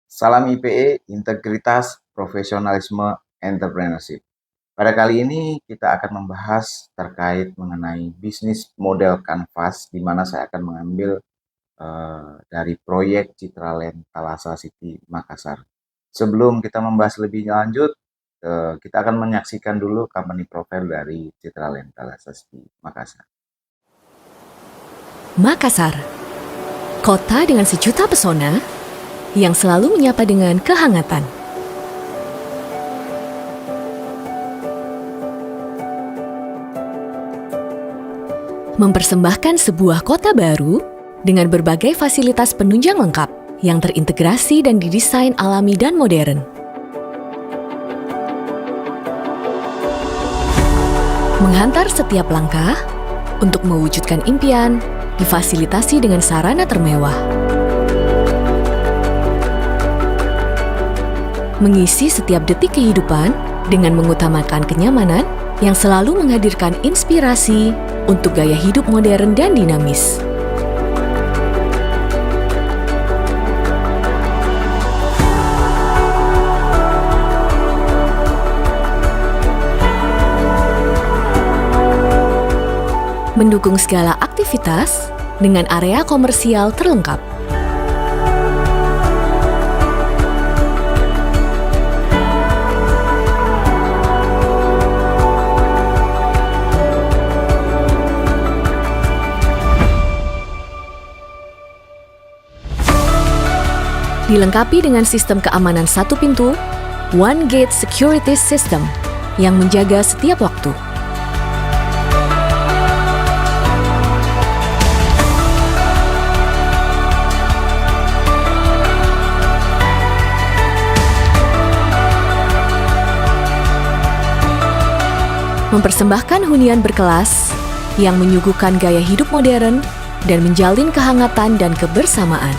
Salam IPE, integritas, profesionalisme, entrepreneurship. Pada kali ini kita akan membahas terkait mengenai bisnis model kanvas, di mana saya akan mengambil dari proyek Citraland Thalassa City Makassar. Sebelum kita membahas lebih lanjut, kita akan menyaksikan dulu company profile dari Citraland Thalassa City Makassar. Makassar, kota dengan sejuta pesona yang selalu menyapa dengan kehangatan. Mempersembahkan sebuah kota baru dengan berbagai fasilitas penunjang lengkap yang terintegrasi dan didesain alami dan modern. Menghantar setiap langkah untuk mewujudkan impian difasilitasi dengan sarana termewah. Mengisi setiap detik kehidupan dengan mengutamakan kenyamanan yang selalu menghadirkan inspirasi untuk gaya hidup modern dan dinamis. Mendukung segala aktivitas dengan area komersial terlengkap. Dilengkapi dengan sistem keamanan satu pintu, One Gate Security System, yang menjaga setiap waktu. Mempersembahkan hunian berkelas yang menyuguhkan gaya hidup modern dan menjalin kehangatan dan kebersamaan.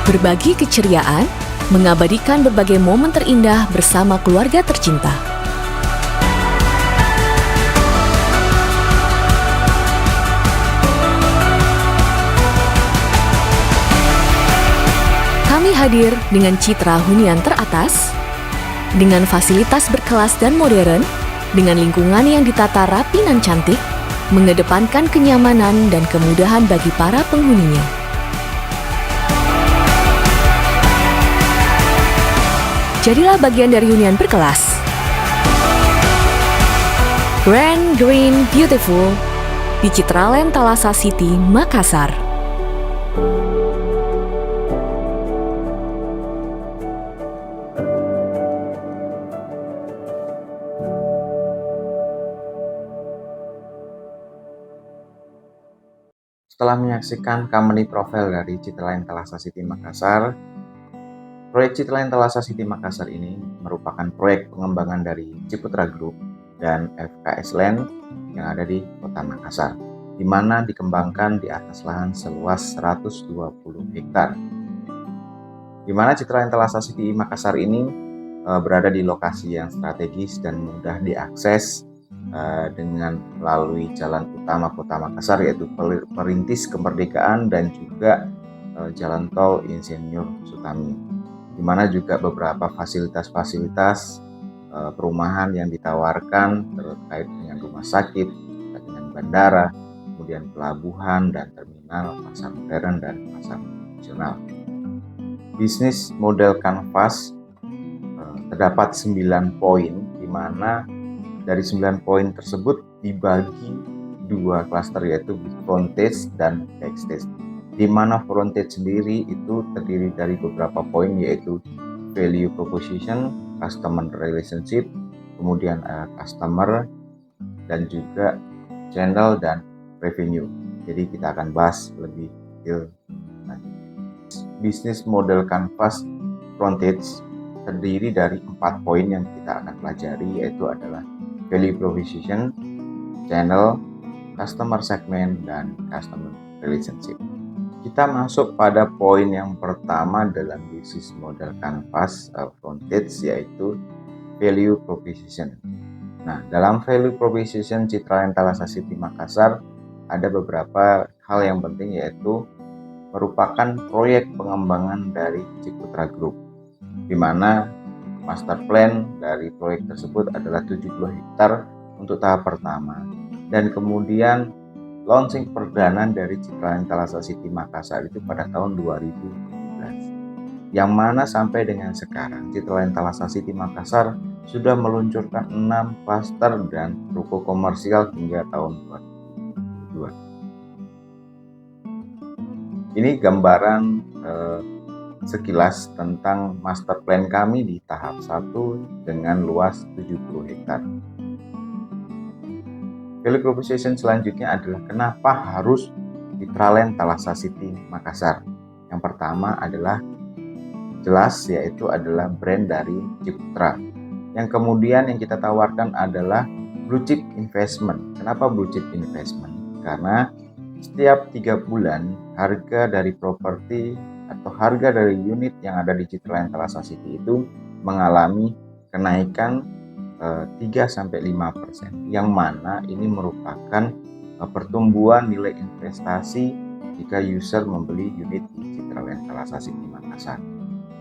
Berbagi keceriaan, mengabadikan berbagai momen terindah bersama keluarga tercinta. Kami hadir dengan citra hunian teratas, dengan fasilitas berkelas dan modern, dengan lingkungan yang ditata rapi dan cantik, mengedepankan kenyamanan dan kemudahan bagi para penghuninya. Jadilah bagian dari hunian berkelas. Grand, Green, Beautiful di Citraland Thalassa City, Makassar. Setelah menyaksikan company profile dari Citraland Thalassa City Makassar, proyek Citraland Thalassa City Makassar ini merupakan proyek pengembangan dari Ciputra Group dan FKS Land yang ada di Kota Makassar, di mana dikembangkan di atas lahan seluas 120 hektar. Di mana Citraland Thalassa City Makassar ini berada di lokasi yang strategis dan mudah diakses dengan melalui jalan utama Kota Makassar, yaitu Perintis Kemerdekaan dan juga Jalan Tol Insinyur Sutami, di mana juga beberapa fasilitas-fasilitas perumahan yang ditawarkan terkait dengan rumah sakit, dengan bandara, kemudian pelabuhan dan terminal, pasar modern dan pasar tradisional. Bisnis model kanvas terdapat 9 poin, di mana dari 9 poin tersebut dibagi 2 klaster, yaitu frontage dan backstage. Di mana frontage sendiri itu terdiri dari beberapa poin, yaitu value proposition, customer relationship, kemudian customer, dan juga channel dan revenue. Jadi kita akan bahas lebih detail nanti. Bisnis model kanvas frontage terdiri dari 4 poin yang kita akan pelajari, yaitu adalah value proposition, channel, customer segment, dan customer relationship. Kita masuk pada poin yang pertama dalam bisnis model kanvas frontage, yaitu value proposition. Nah, dalam value proposition Citraland Thalassa City Makassar ada beberapa hal yang penting, yaitu merupakan proyek pengembangan dari Ciputra Group, di mana master plan dari proyek tersebut adalah 70 hektar untuk tahap pertama, dan kemudian launching perdana dari Citraland Thalassa City Makassar itu pada tahun 2017, yang mana sampai dengan sekarang Citraland Thalassa City Makassar sudah meluncurkan 6 klaster dan ruko komersial hingga tahun 2022. Ini gambaran sekilas tentang master plan kami di tahap 1 dengan luas 70 hektar. Value proposition selanjutnya adalah kenapa harus Citraland Thalassa City Makassar. Yang pertama adalah jelas, yaitu adalah brand dari Ciputra. Yang kemudian yang kita tawarkan adalah blue chip investment. Kenapa blue chip investment? Karena setiap 3 bulan harga dari properti atau harga dari unit yang ada di Citraland Thalassa City itu mengalami kenaikan 3-5%, yang mana ini merupakan pertumbuhan nilai investasi jika user membeli unit di Citraland Thalassa City Makassar.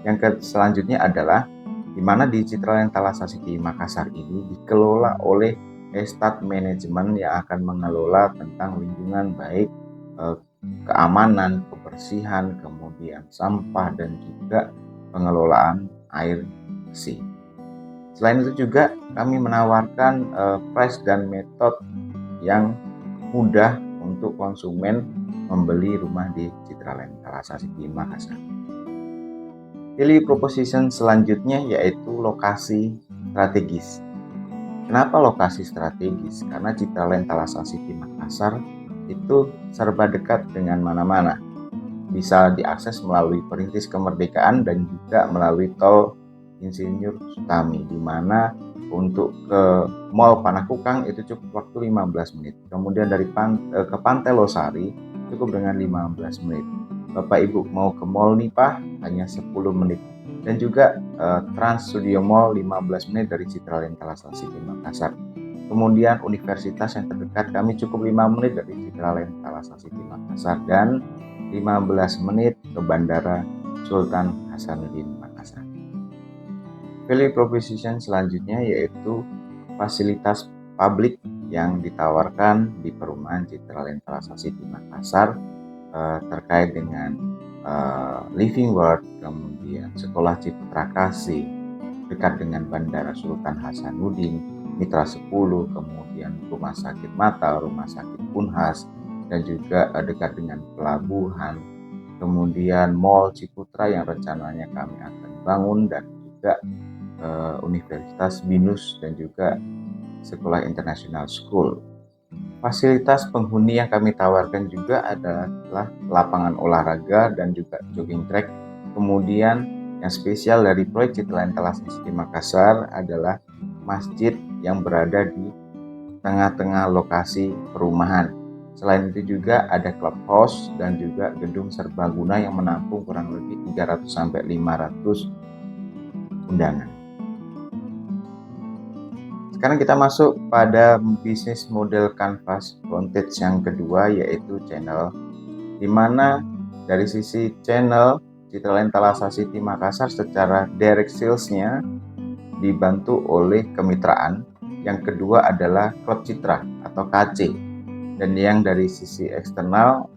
Yang selanjutnya adalah di mana di Citraland Thalassa City Makassar ini dikelola oleh estate manajemen yang akan mengelola tentang lingkungan baik keamanan, kebersihan, kemudian sampah, dan juga pengelolaan air bersih. Selain itu juga kami menawarkan price dan metode yang mudah untuk konsumen membeli rumah di Citraland Thalassa City Makassar. Value proposition selanjutnya yaitu lokasi strategis. Kenapa lokasi strategis? Karena Citraland Thalassa City Makassar itu serba dekat dengan mana-mana. Bisa diakses melalui Perintis Kemerdekaan dan juga melalui tol Insinyur Sutami, di mana untuk ke Mall Panakukang itu cukup waktu 15 menit. Kemudian dari ke Pantai Losari cukup dengan 15 menit. Bapak Ibu mau ke Mall Nipah hanya 10 menit. Dan juga Trans Studio Mall 15 menit dari Citraland Thalassa City Makassar. Kemudian universitas yang terdekat kami cukup 5 menit dari Citraland Thalassa City Makassar, dan 15 menit ke Bandara Sultan Hasanuddin Makassar. Value proposition selanjutnya yaitu fasilitas publik yang ditawarkan di perumahan Citraland Thalassa City Makassar terkait dengan Living World, kemudian Sekolah Ciputra Kasih dekat dengan Bandara Sultan Hasanuddin, Mitra 10, kemudian Rumah Sakit Mata, Rumah Sakit Unhas, dan juga dekat dengan pelabuhan, kemudian Mall Ciputra yang rencananya kami akan bangun, dan juga Universitas BINUS dan juga Sekolah International School. Fasilitas penghuni yang kami tawarkan juga adalah lapangan olahraga dan juga jogging track. Kemudian yang spesial dari proyek Citraland Thalassa City Makassar adalah masjid yang berada di tengah-tengah lokasi perumahan. Selain itu juga ada clubhouse dan juga gedung serbaguna yang menampung kurang lebih 300-500 undangan. Sekarang kita masuk pada bisnis model canvas frontage yang kedua, yaitu channel, di mana dari sisi channel Citraland Thalassa City Makassar secara direct sales-nya dibantu oleh kemitraan. Yang kedua adalah Klub Citra atau KC, dan yang dari sisi eksternal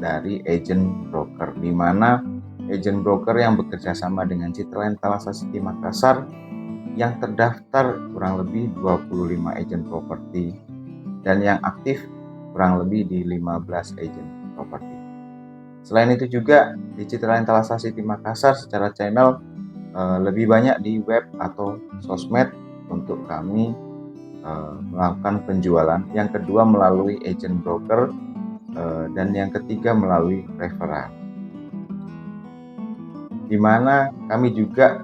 dari agent broker, di mana agent broker yang bekerja sama dengan Citraland Thalassa City Makassar yang terdaftar kurang lebih 25 agent properti, dan yang aktif kurang lebih di 15 agent properti. Selain itu juga di Citraland Thalassa City Makassar secara channel lebih banyak di web atau sosmed untuk kami melakukan penjualan. Yang kedua melalui agent broker, dan yang ketiga melalui referral, di mana kami juga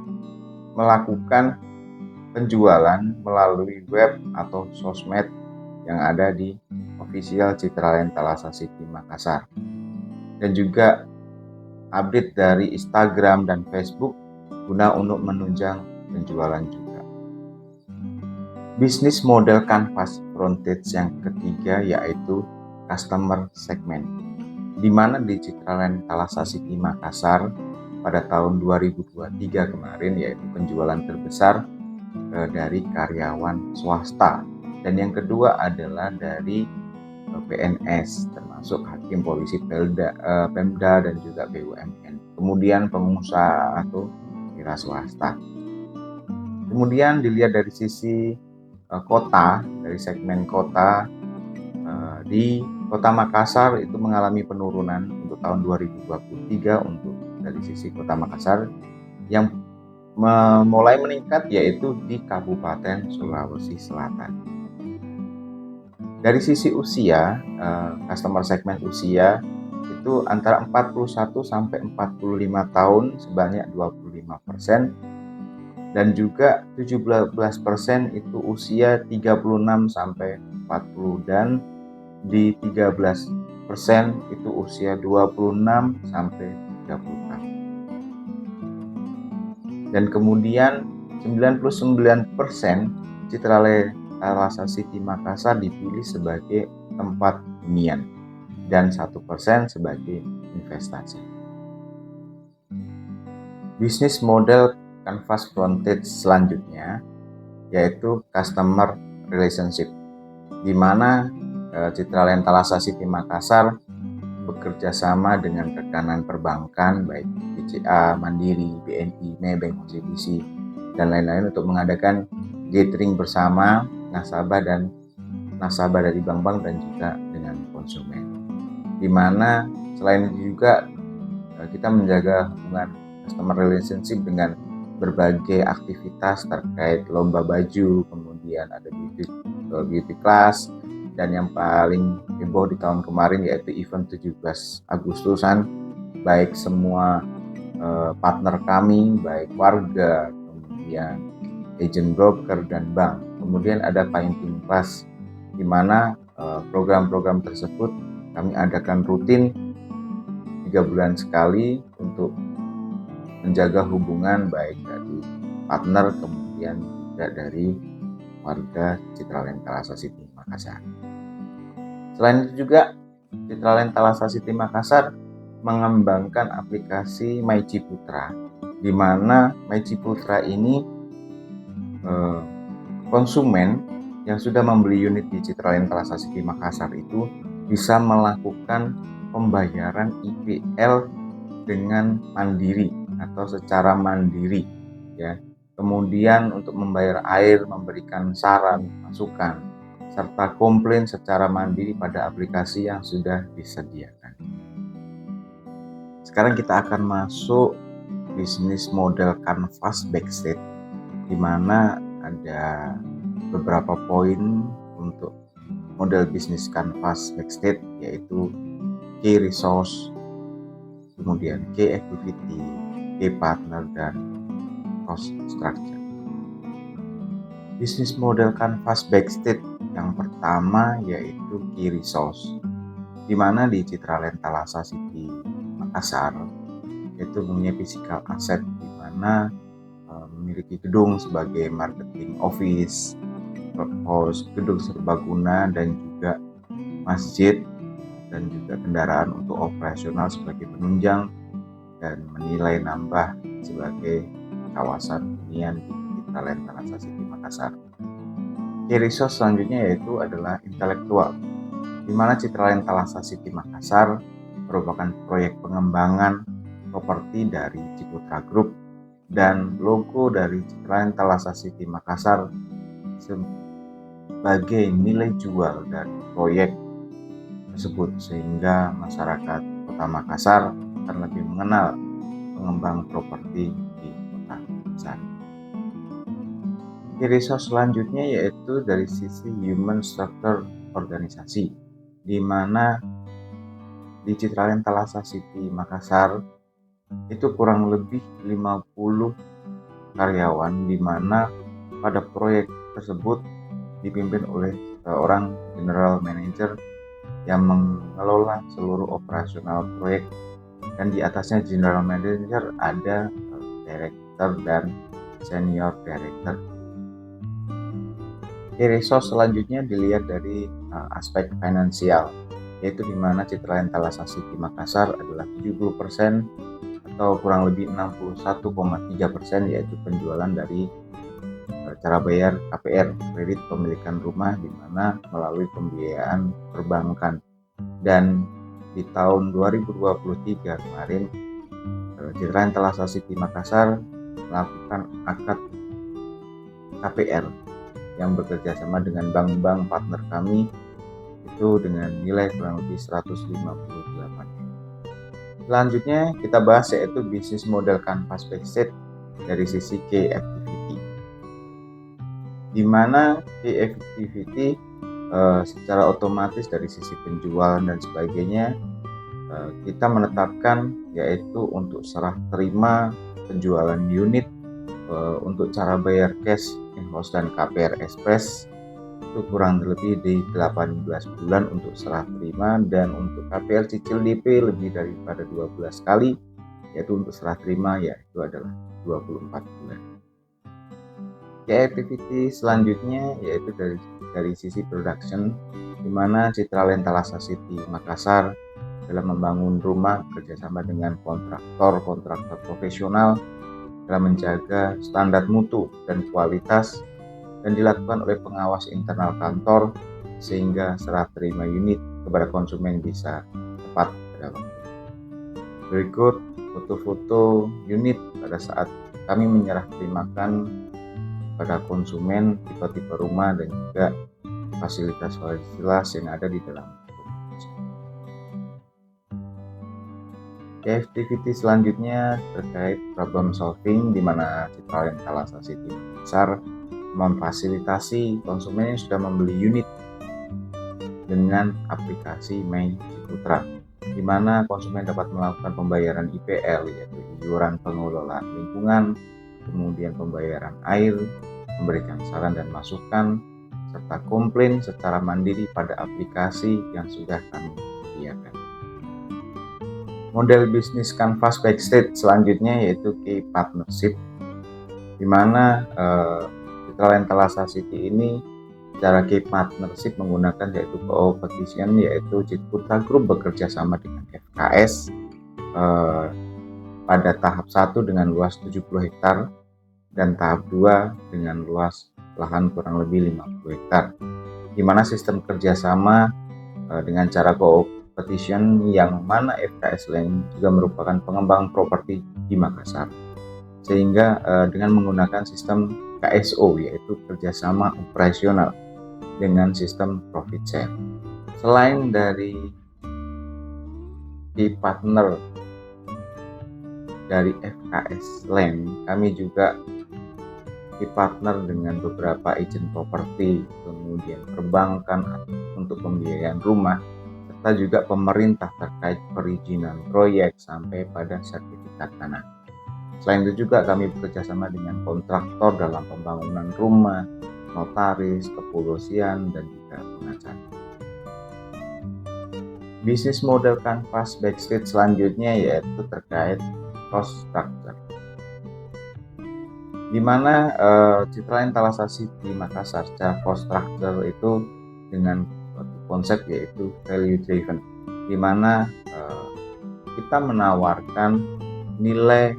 melakukan penjualan melalui web atau sosmed yang ada di official Citraland Thalassa City Makassar, dan juga update dari Instagram dan Facebook guna untuk menunjang penjualan juga. Bisnis model canvas frontage yang ketiga yaitu customer segment, di mana di Citraland Thalassa City Makassar pada tahun 2023 kemarin yaitu penjualan terbesar dari karyawan swasta, dan yang kedua adalah dari PNS termasuk hakim, polisi, Pemda dan juga BUMN, kemudian pengusaha atau wira swasta. Kemudian dilihat dari sisi kota, dari segmen kota, di Kota Makassar itu mengalami penurunan untuk tahun 2023 untuk dari sisi Kota Makassar. Yang mulai meningkat yaitu di Kabupaten Sulawesi Selatan. Dari sisi usia, customer segment usia itu antara 41 sampai 45 tahun sebanyak 25%, dan juga 17% itu usia 36 sampai 40, dan di 13% itu usia 26 sampai 30 tahun. Dan kemudian 99% Citraland Thalassa City Makassar dipilih sebagai tempat hunian dan 1% sebagai investasi. Bisnis model Canvas Frontage selanjutnya yaitu customer relationship, di mana Citraland Thalassa City Makassar bekerja sama dengan rekanan perbankan baik BCA, Mandiri, BNI, Maybank, OCBC dan lain-lain untuk mengadakan gathering bersama nasabah dari bank-bank dan juga dengan konsumen, di mana selain itu juga kita menjaga hubungan customer relationship dengan berbagai aktivitas terkait lomba baju, kemudian ada beauty class, dan yang paling heboh di tahun kemarin yaitu event 17 Agustusan, baik semua partner kami, baik warga, kemudian agent broker dan bank. Kemudian ada painting class, di mana program-program tersebut kami adakan rutin 3 bulan sekali untuk menjaga hubungan baik dari partner kemudian juga dari warga Citraland Thalassa City Makassar. Selain itu juga Citraland Thalassa City Makassar mengembangkan aplikasi My Ciputra, di mana My Ciputra ini konsumen yang sudah membeli unit di Citraland Thalassa City Makassar itu bisa melakukan pembayaran IPL dengan mandiri atau secara mandiri ya. Kemudian untuk membayar air, memberikan saran, masukan, serta komplain secara mandiri pada aplikasi yang sudah disediakan. Sekarang kita akan masuk bisnis model Canvas Backstage, di mana ada beberapa poin untuk model bisnis Canvas Backstage, yaitu key resource, kemudian key activity, key partner, dan cost structure. Bisnis model Canvas Backstage yang pertama yaitu key resource, di mana di Citraland Thalassa City Makassar itu mempunyai physical asset, di mana memiliki gedung sebagai marketing office, gedung serbaguna, dan juga masjid, dan juga kendaraan untuk operasional sebagai penunjang dan menilai nambah sebagai kawasan hunian di Citraland Thalassa City Makassar. Key resource selanjutnya yaitu adalah intelektual, di mana Citraland Thalassa City Makassar merupakan proyek pengembangan properti dari Ciputra Group, dan logo dari Citraland Thalassa City Makassar sebagai nilai jual dari proyek tersebut, sehingga masyarakat Kota Makassar akan lebih mengenal pengembang properti di Kota Makassar. Key resource selanjutnya yaitu dari sisi human structure organisasi, di mana di Citraland Thalassa City Makassar itu kurang lebih 50 karyawan, di mana pada proyek tersebut dipimpin oleh seorang general manager yang mengelola seluruh operasional proyek, dan di atasnya general manager ada director dan senior director. Key resource selanjutnya dilihat dari aspek finansial, yaitu di mana Citra Etalase City Makassar adalah 70% atau kurang lebih 61,3% yaitu penjualan dari cara bayar KPR, kredit pemilikan rumah, di mana melalui pembiayaan perbankan. Dan di tahun 2023 kemarin Citra Etalase City Makassar melakukan akad KPR yang bekerja sama dengan bank-bank partner kami itu dengan nilai kurang lebih 158. Selanjutnya kita bahas yaitu bisnis model Canvas Backstage dari sisi key activity, di mana key activity secara otomatis dari sisi penjualan dan sebagainya kita menetapkan yaitu untuk serah terima penjualan unit, untuk cara bayar cash, invoice dan KPR Express itu kurang lebih di 18 bulan untuk serah terima, dan untuk KPR cicil DP lebih daripada 12 kali, yaitu untuk serah terima yaitu adalah 24 bulan. Activity selanjutnya yaitu dari sisi production, di mana Citra Etalase City Makassar dalam membangun rumah kerjasama dengan kontraktor profesional dalam menjaga standar mutu dan kualitas, dan dilakukan oleh pengawas internal kantor sehingga serah terima unit kepada konsumen bisa tepat pada waktu. Berikut foto-foto unit pada saat kami menyerah terimakan pada konsumen, tipe-tipe rumah dan juga fasilitas yang ada di dalam rumah. Activity selanjutnya terkait problem solving, di mana Citra Etalase City Makassar memfasilitasi konsumen yang sudah membeli unit dengan aplikasi My Ciputra, di mana konsumen dapat melakukan pembayaran IPL yaitu iuran pengelolaan lingkungan, kemudian pembayaran air, memberikan saran dan masukan, serta komplain secara mandiri pada aplikasi yang sudah kami sediakan. Model bisnis Canvas Backstage selanjutnya yaitu key partnership, di mana Citra Etalase City ini secara key partnership menggunakan yaitu competition, yaitu Ciputra Group bekerja sama dengan FKS pada tahap 1 dengan luas 70 hektar dan tahap 2 dengan luas lahan kurang lebih 50 hektar, di mana sistem kerjasama dengan cara competition yang mana FKS Land juga merupakan pengembang properti di Makassar, sehingga dengan menggunakan sistem KSO yaitu kerjasama operasional dengan sistem profit share. Selain dari key partner dari FKS Land, kami juga key partner dengan beberapa agent properti, kemudian perbankan untuk pembiayaan rumah, serta juga pemerintah terkait perizinan proyek sampai pada sertifikat tanah. Selain itu juga kami bekerjasama dengan kontraktor dalam pembangunan rumah, notaris, kepolisian, dan juga pengacara. Bisnis model Canvas Backstage selanjutnya yaitu terkait cost structure, di mana Citra Etalase City Makassar secara cost structure itu dengan suatu konsep yaitu value driven, di mana kita menawarkan nilai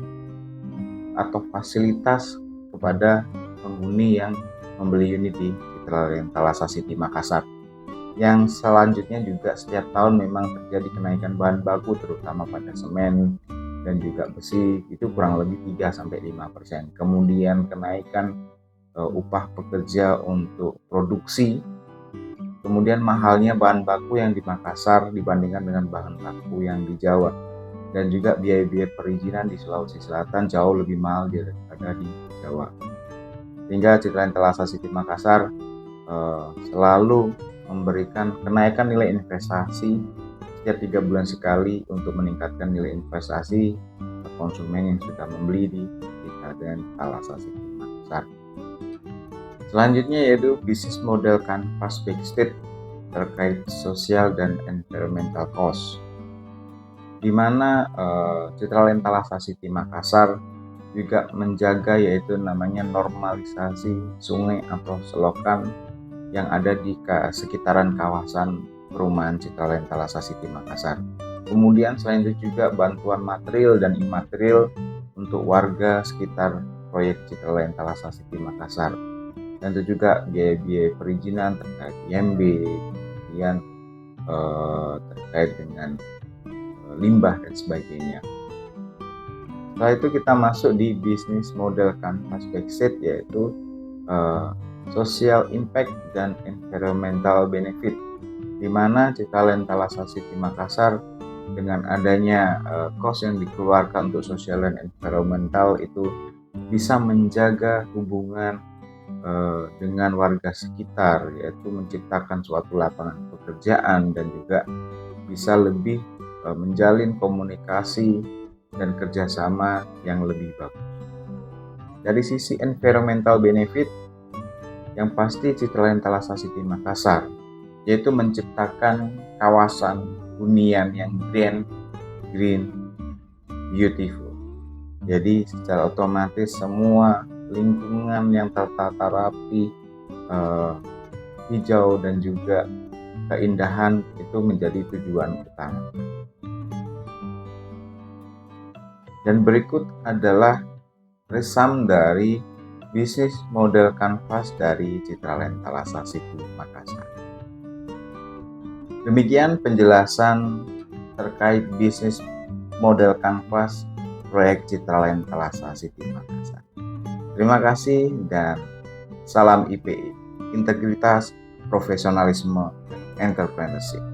atau fasilitas kepada penghuni yang membeli unit di Citra Etalase City Makassar. Yang selanjutnya juga setiap tahun memang terjadi kenaikan bahan baku, terutama pada semen dan juga besi, itu kurang lebih 3-5%. Kemudian kenaikan upah pekerja untuk produksi, kemudian mahalnya bahan baku yang di Makassar dibandingkan dengan bahan baku yang di Jawa, dan juga biaya-biaya perizinan di Sulawesi Selatan jauh lebih mahal daripada di Jawa. Sehingga Citra Etalase City Makassar selalu memberikan kenaikan nilai investasi setiap 3 bulan sekali untuk meningkatkan nilai investasi konsumen yang sudah membeli di Citra Etalase City Makassar. Selanjutnya yaitu bisnis model Canvas Backstage terkait sosial dan environmental cost, di mana Citra Etalase City Makassar juga menjaga yaitu namanya normalisasi sungai atau selokan yang ada di sekitaran kawasan perumahan Citraland Thalassa City Makassar. Kemudian selain itu juga bantuan material dan imaterial untuk warga sekitar proyek Citraland Thalassa City Makassar. Dan itu juga biaya-biaya perizinan terkait IMB, kemudian terkait dengan limbah dan sebagainya. Setelah itu kita masuk di bisnis model Canvas Backseat, yaitu social impact dan environmental benefit, di mana Citraland Thalassa City Makassar dengan adanya cost yang dikeluarkan untuk social dan environmental itu bisa menjaga hubungan dengan warga sekitar, yaitu menciptakan suatu lapangan pekerjaan dan juga bisa lebih menjalin komunikasi dan kerjasama yang lebih bagus. Dari sisi environmental benefit, yang pasti Citraland Thalassa City Makassar yaitu menciptakan kawasan hunian yang green, beautiful. Jadi secara otomatis semua lingkungan yang tertata rapi, hijau dan juga keindahan itu menjadi tujuan utama. Dan berikut adalah resum dari bisnis model Canvas dari Citraland Thalassa City Makassar. Demikian penjelasan terkait bisnis model Canvas proyek Citraland Thalassa City Makassar. Terima kasih dan salam IPI, integritas, profesionalisme, entrepreneurship.